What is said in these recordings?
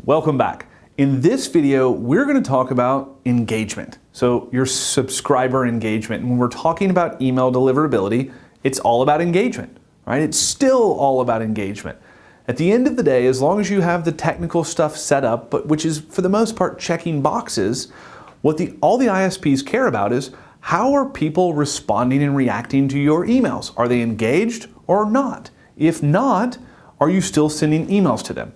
Welcome back. In this video, we're going to talk about engagement. So your subscriber engagement. And when we're talking about email deliverability, it's all about engagement, right? It's still all about engagement. At the end of the day, as long as you have the technical stuff set up, but which is for the most part checking boxes, what all the ISPs care about is how are people responding and reacting to your emails? Are they engaged or not? If not, are you still sending emails to them,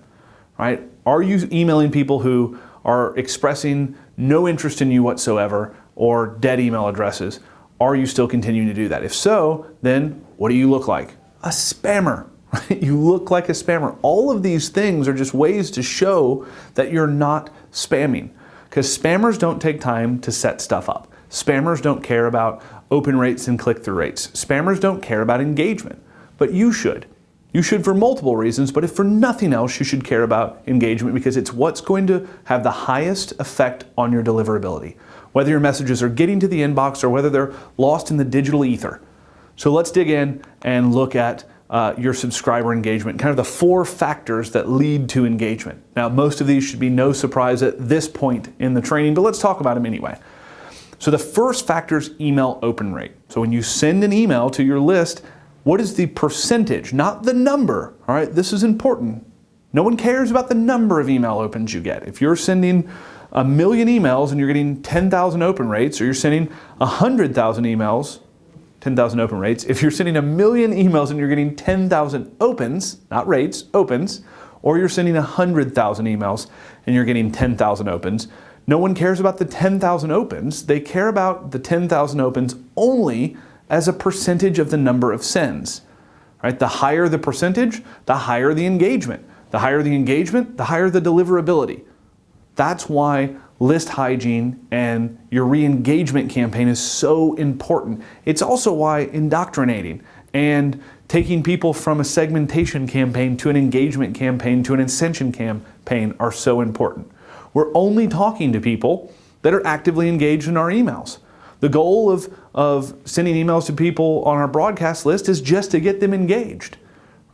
right? Are you emailing people who are expressing no interest in you whatsoever or dead email addresses? Are you still continuing to do that? If so, then what do you look like? A spammer, right? You look like a spammer. All of these things are just ways to show that you're not spamming, because spammers don't take time to set stuff up. Spammers don't care about open rates and click-through rates. Spammers don't care about engagement, but you should. You should for multiple reasons, but if for nothing else, you should care about engagement because it's what's going to have the highest effect on your deliverability, whether your messages are getting to the inbox or whether they're lost in the digital ether. So let's dig in and look at your subscriber engagement, kind of the 4 factors that lead to engagement. Now, most of these should be no surprise at this point in the training, but let's talk about them anyway. So the first factor is email open rate. So when you send an email to your list, what is the percentage, not the number, all right? This is important. No one cares about the number of email opens you get. If you're sending 1 million emails and you're getting 10,000 open rates, or you're sending 100,000 emails, 10,000 open rates, if you're sending 1 million emails and you're getting 10,000 opens, not rates, opens, or you're sending 100,000 emails and you're getting 10,000 opens, no one cares about the 10,000 opens. They care about the 10,000 opens only as a percentage of the number of sends, right? The higher the percentage, the higher the engagement. The higher the engagement, the higher the deliverability. That's why list hygiene and your re-engagement campaign is so important. It's also why indoctrinating and taking people from a segmentation campaign to an engagement campaign to an ascension campaign are so important. We're only talking to people that are actively engaged in our emails. The goal of sending emails to people on our broadcast list is just to get them engaged,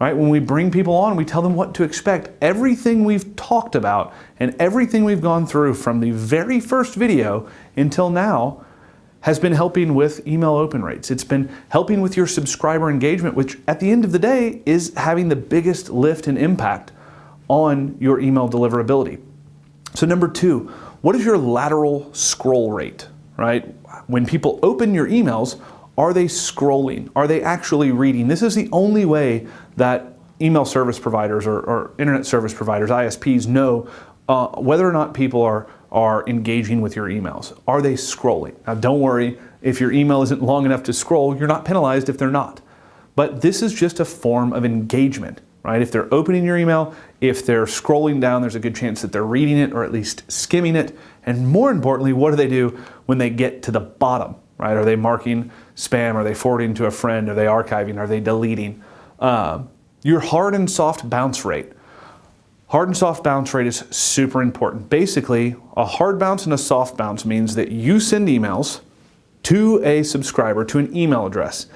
right? When we bring people on, we tell them what to expect. Everything we've talked about and everything we've gone through from the very first video until now has been helping with email open rates. It's been helping with your subscriber engagement, which at the end of the day is having the biggest lift and impact on your email deliverability. So number 2, what is your lateral scroll rate, right? When people open your emails, are they scrolling? Are they actually reading? This is the only way that email service providers or internet service providers, ISPs, know whether or not people are engaging with your emails. Are they scrolling? Now, don't worry, if your email isn't long enough to scroll, you're not penalized if they're not. But this is just a form of engagement, right? If they're opening your email, if they're scrolling down, there's a good chance that they're reading it or at least skimming it. And more importantly, what do they do when they get to the bottom, right? Are they marking spam? Are they forwarding to a friend? Are they archiving? Are they deleting? Your hard and soft bounce rate. Hard and soft bounce rate is super important. Basically, a hard bounce and a soft bounce means that you send emails to a subscriber, to an email address.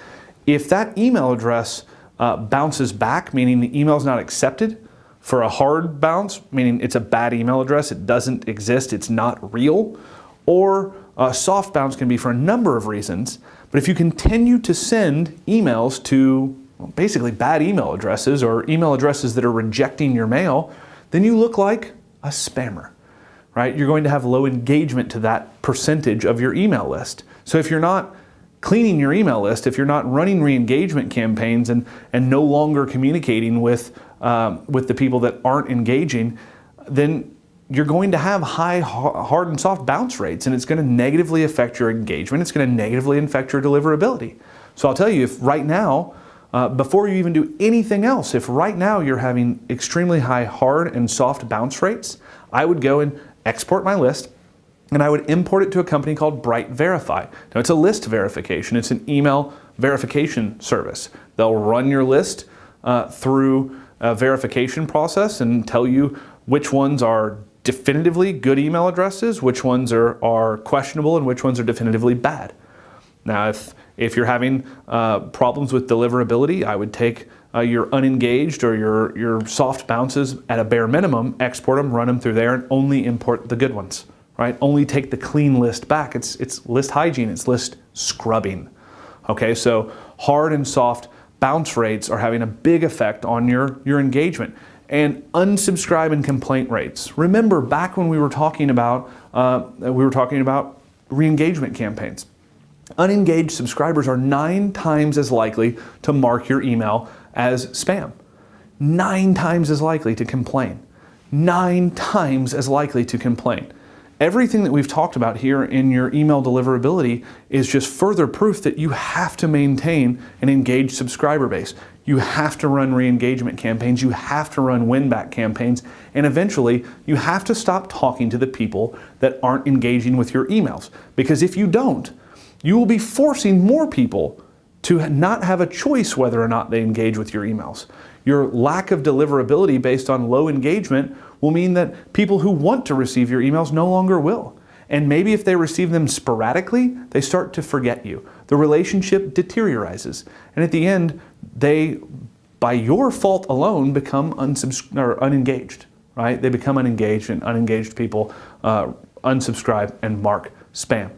If that email address bounces back, meaning the email is not accepted, for a hard bounce, meaning it's a bad email address, it doesn't exist, it's not real, or a soft bounce can be for a number of reasons. But if you continue to send emails to basically bad email addresses or email addresses that are rejecting your mail, then you look like a spammer, right? You're going to have low engagement to that percentage of your email list. So if you're not cleaning your email list, if you're not running re-engagement campaigns and no longer communicating with the people that aren't engaging, then you're going to have high hard and soft bounce rates, and it's going to negatively affect your engagement. It's going to negatively affect your deliverability. So I'll tell you, if right now, before you even do anything else, if right now you're having extremely high hard and soft bounce rates, I would go and export my list, and I would import it to a company called BrightVerify. Now, it's a list verification. It's an email verification service. They'll run your list through a verification process and tell you which ones are definitively good email addresses, which ones are questionable, and which ones are definitively bad. Now, if you're having problems with deliverability, I would take your unengaged or your soft bounces at a bare minimum, export them, run them through there, and only import the good ones, right? Only take the clean list back. It's list hygiene, it's list scrubbing. Okay, so hard and soft bounce rates are having a big effect on your engagement. And unsubscribe and complaint rates. Remember back when we were talking about re-engagement campaigns. Unengaged subscribers are 9 times as likely to mark your email as spam. 9 times as likely to complain. 9 times as likely to complain. Everything that we've talked about here in your email deliverability is just further proof that you have to maintain an engaged subscriber base. You have to run re-engagement campaigns, you have to run win-back campaigns, and eventually you have to stop talking to the people that aren't engaging with your emails. Because if you don't, you will be forcing more people to not have a choice whether or not they engage with your emails. Your lack of deliverability based on low engagement will mean that people who want to receive your emails no longer will. And maybe if they receive them sporadically, they start to forget you. The relationship deteriorates. And at the end, they, by your fault alone, become unengaged, right? They become unengaged, and unengaged people unsubscribe and mark spam.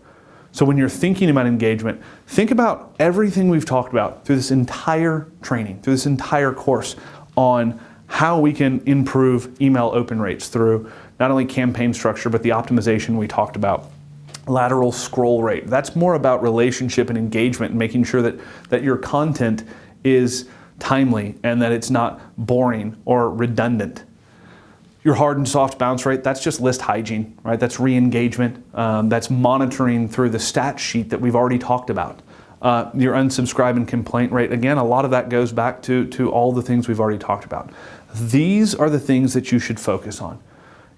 So when you're thinking about engagement, think about everything we've talked about through this entire training, through this entire course on how we can improve email open rates through not only campaign structure, but the optimization we talked about. Lateral scroll rate. That's more about relationship and engagement and making sure that your content is timely and that it's not boring or redundant. Your hard and soft bounce rate, that's just list hygiene, right? That's re-engagement. That's monitoring through the stat sheet that we've already talked about. Your unsubscribe and complaint rate, again, a lot of that goes back to all the things we've already talked about. These are the things that you should focus on.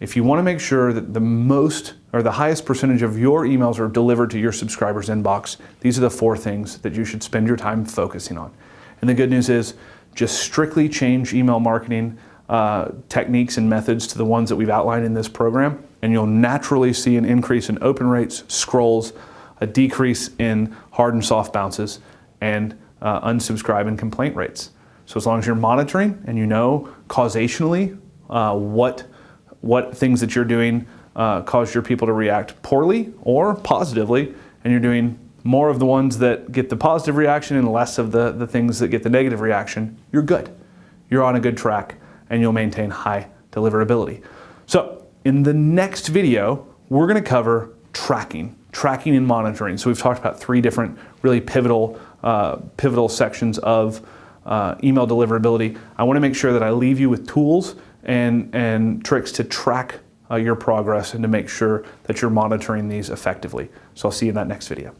If you want to make sure that the most or the highest percentage of your emails are delivered to your subscribers' inbox, these are the 4 things that you should spend your time focusing on. And the good news is, just strictly change email marketing techniques and methods to the ones that we've outlined in this program, and you'll naturally see an increase in open rates, scrolls, a decrease in hard and soft bounces, and unsubscribe and complaint rates. So as long as you're monitoring and you know causationally what things that you're doing cause your people to react poorly or positively, and you're doing more of the ones that get the positive reaction and less of the things that get the negative reaction, you're good. You're on a good track, and you'll maintain high deliverability. So in the next video, we're going to cover tracking and monitoring. So we've talked about 3 different really pivotal sections of email deliverability. I want to make sure that I leave you with tools and tricks to track your progress and to make sure that you're monitoring these effectively. So I'll see you in that next video.